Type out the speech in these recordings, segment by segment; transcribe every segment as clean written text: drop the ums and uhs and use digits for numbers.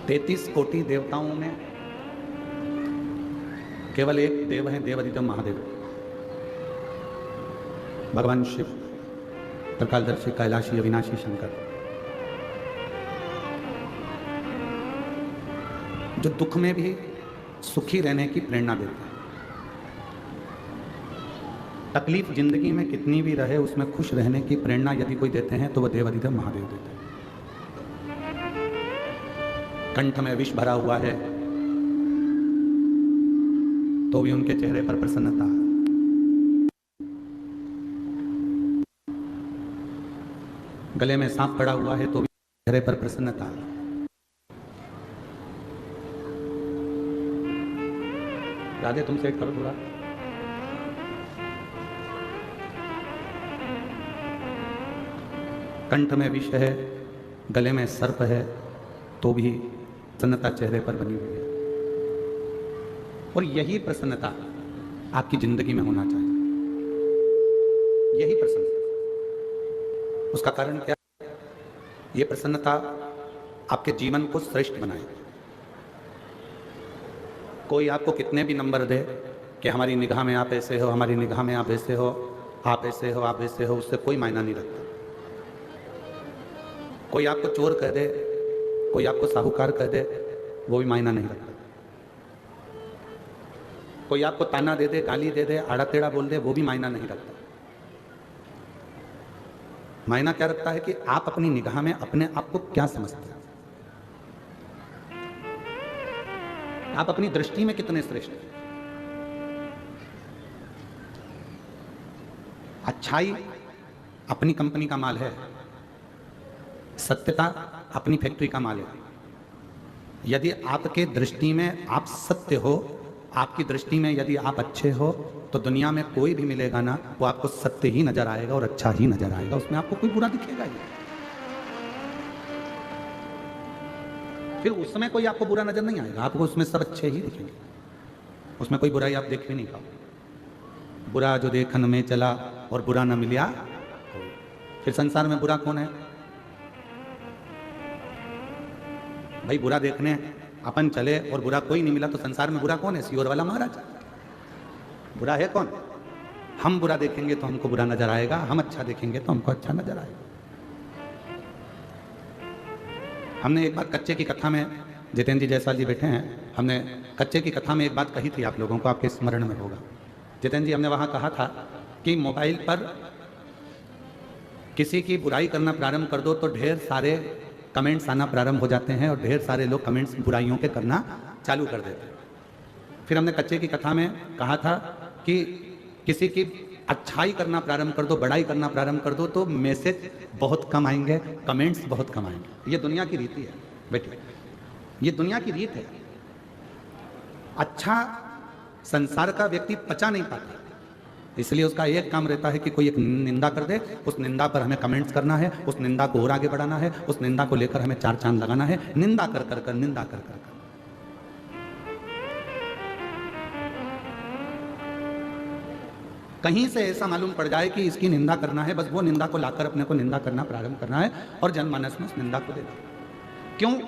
33 कोटि देवताओं में केवल एक देव है, देवादिदेव महादेव, भगवान शिव, त्रिकालदर्शी, कैलाशी, अविनाशी शंकर, जो दुख में भी सुखी रहने की प्रेरणा देते हैं। तकलीफ जिंदगी में कितनी भी रहे उसमें खुश रहने की प्रेरणा यदि कोई देते हैं तो वह देवादिदेव महादेव देते हैं। कंठ में विष भरा हुआ है तो भी उनके चेहरे पर प्रसन्नता, गले में सांप पड़ा हुआ है तो भी चेहरे पर प्रसन्नता। राधे तुमसे एक करो थोड़ा। कंठ में विष है, गले में सर्प है तो भी प्रसन्नता चेहरे पर बनी हुई है। और यही प्रसन्नता आपकी जिंदगी में होना चाहिए, यही प्रसन्नता। उसका कारण क्या है? ये प्रसन्नता आपके जीवन को श्रेष्ठ बनाए। कोई आपको कितने भी नंबर दे कि हमारी निगाह में आप ऐसे हो, हमारी निगाह में आप ऐसे हो, आप ऐसे हो, आप ऐसे हो, उससे कोई मायना नहीं रखता। कोई आपको चोर कह दे, कोई आपको साहूकार कह दे, वो भी मायना नहीं रखता। कोई आपको ताना दे दे, गाली दे दे, आड़ा टेढ़ा बोल दे, वो भी मायना नहीं रखता। मायना क्या रखता है कि आप अपनी निगाह में अपने आप को क्या समझते हैं, आप अपनी दृष्टि में कितने श्रेष्ठ हैं। अच्छाई अपनी कंपनी का माल है, सत्यता अपनी फैक्ट्री का माल है। यदि आपके दृष्टि में आप सत्य हो, आपकी दृष्टि में यदि आप अच्छे हो, तो दुनिया में कोई भी मिलेगा ना, वो आपको सत्य ही नजर आएगा और अच्छा ही नजर आएगा, उसमें आपको कोई बुरा दिखेगा ही। फिर उसमें कोई आपको बुरा नजर नहीं आएगा, आपको उसमें सब अच्छे ही दिखेंगे, उसमें कोई बुराई आप देख भी नहीं पाओगे। बुरा जो देखन में चला और बुरा न मिला, फिर संसार में बुरा कौन है भाई? बुरा देखने अपन चले और बुरा कोई नहीं मिला तो संसार में बुरा कौन है? सियोर वाला महाराज। बुरा है कौन? हम बुरा देखेंगे तो हमको बुरा नजर आएगा, हम अच्छा देखेंगे तो हमको अच्छा नजर आएगा। हमने एक बार कच्चे की कथा में, जितेंद्र जी जायसवाल जी बैठे हैं, हमने कच्चे की कथा में एक बात कही थी, आप लोगों को आपके स्मरण में होगा। जितेंद्र जी, हमने वहां कहा था कि मोबाइल पर किसी की बुराई करना प्रारंभ कर दो तो ढेर सारे कमेंट्स आना प्रारंभ हो जाते हैं और ढेर सारे लोग कमेंट्स बुराइयों के करना चालू कर देते हैं। फिर हमने कच्चे की कथा में कहा था कि किसी की अच्छाई करना प्रारंभ कर दो, बड़ाई करना प्रारंभ कर दो तो मैसेज बहुत कम आएंगे, कमेंट्स बहुत कम आएंगे। ये दुनिया की रीति है बेटे, ये दुनिया की रीत है। अच्छा संसार का व्यक्ति पचा नहीं पाता, इसलिए उसका एक काम रहता है कि कोई एक निंदा कर दे, उस निंदा पर हमें कमेंट्स करना है, उस निंदा को और आगे बढ़ाना है, उस निंदा को लेकर हमें चार चांद लगाना है, निंदा कर कर कर, निंदा कर कर कर। कहीं से ऐसा मालूम पड़ जाए कि इसकी निंदा करना है, बस वो निंदा को लाकर अपने को निंदा करना प्रारंभ करना है और जनमानस में उस निंदा को देना। क्यों?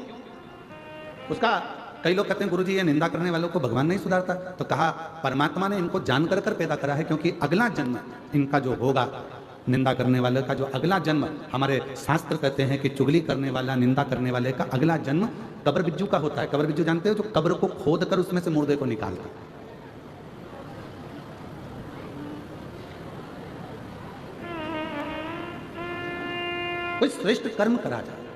उसका कई लोग कहते हैं गुरुजी ये निंदा करने वालों को भगवान नहीं सुधारता, तो कहा परमात्मा ने इनको जानकर कर पैदा करा है, क्योंकि अगला जन्म इनका जो होगा, निंदा करने वाले का जो अगला जन्म, हमारे शास्त्र कहते हैं कि चुगली करने वाला, निंदा करने वाले का अगला जन्म कब्र बिज्जू का होता है। कब्र बिज्जू जानते हो? जो कब्र को खोद कर उसमें से मुर्दे को निकालता। कोई श्रेष्ठ कर्म करा जाए।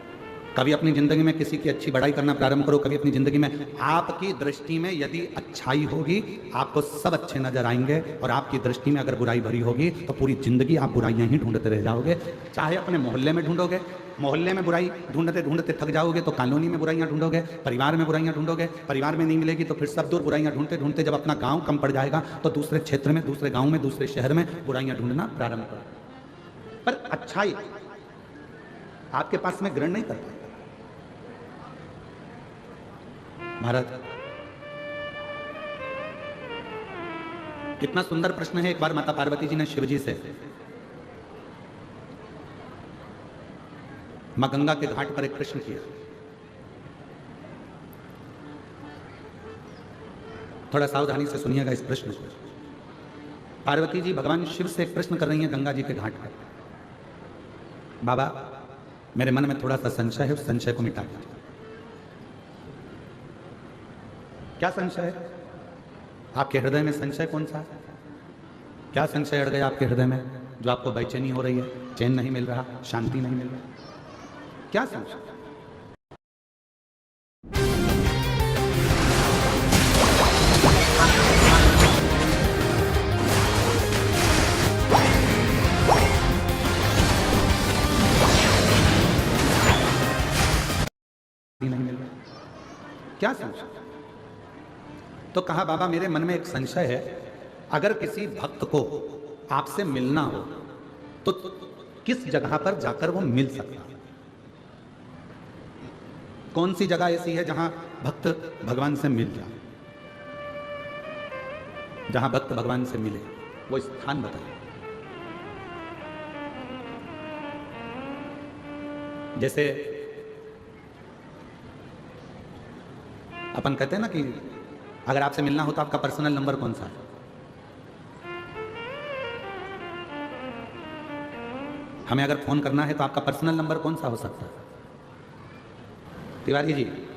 कभी अपनी जिंदगी में किसी की अच्छी बड़ाई करना प्रारंभ करो, कभी अपनी जिंदगी में आपकी दृष्टि में यदि अच्छाई होगी आपको सब अच्छे नजर आएंगे, और आपकी दृष्टि में अगर बुराई भरी होगी तो पूरी जिंदगी आप बुराइयां ही ढूंढते रह जाओगे। चाहे अपने मोहल्ले में ढूंढोगे, मोहल्ले में बुराई ढूंढते ढूंढते थक जाओगे तो कॉलोनी में बुराइयां ढूंढोगे, परिवार में बुराइयां ढूंढोगे, परिवार में नहीं मिलेगी तो फिर सब दूर बुराइयां ढूंढते ढूंढते जब अपना गाँव कम पड़ जाएगा तो दूसरे क्षेत्र में, दूसरे गाँव में, दूसरे शहर में बुराइयां ढूंढना प्रारंभ करो। पर अच्छाई आपके पास में ग्रहण नहीं करता। महाराज कितना सुंदर प्रश्न है। एक बार माता पार्वती जी ने शिव जी से मां गंगा के घाट पर एक प्रश्न किया थोड़ा सावधानी से सुनिएगा इस प्रश्न को। पार्वती जी भगवान शिव से एक प्रश्न कर रही हैं गंगा जी के घाट पर, बाबा मेरे मन में थोड़ा सा संशय है, उस संशय को मिटा दीजिए। क्या संशय है आपके हृदय में? संशय कौन सा है? क्या संशय अड़ गया आपके हृदय में जो आपको बेचैनी हो रही है, चैन नहीं मिल रहा, शांति नहीं मिल रहा? क्या संशय? नहीं मिल रहा, क्या संशय? तो कहा बाबा मेरे मन में एक संशय है, अगर किसी भक्त को आपसे मिलना हो तो किस जगह पर जाकर वो मिल सकता है? कौन सी जगह ऐसी है जहां भक्त भगवान से मिल जाए, जहां भक्त भगवान से मिले, वो स्थान बताइए। जैसे अपन कहते हैं ना कि अगर आपसे मिलना हो तो आपका पर्सनल नंबर कौन सा है? हमें अगर फोन करना है तो आपका पर्सनल नंबर कौन सा हो सकता है? तिवारी जी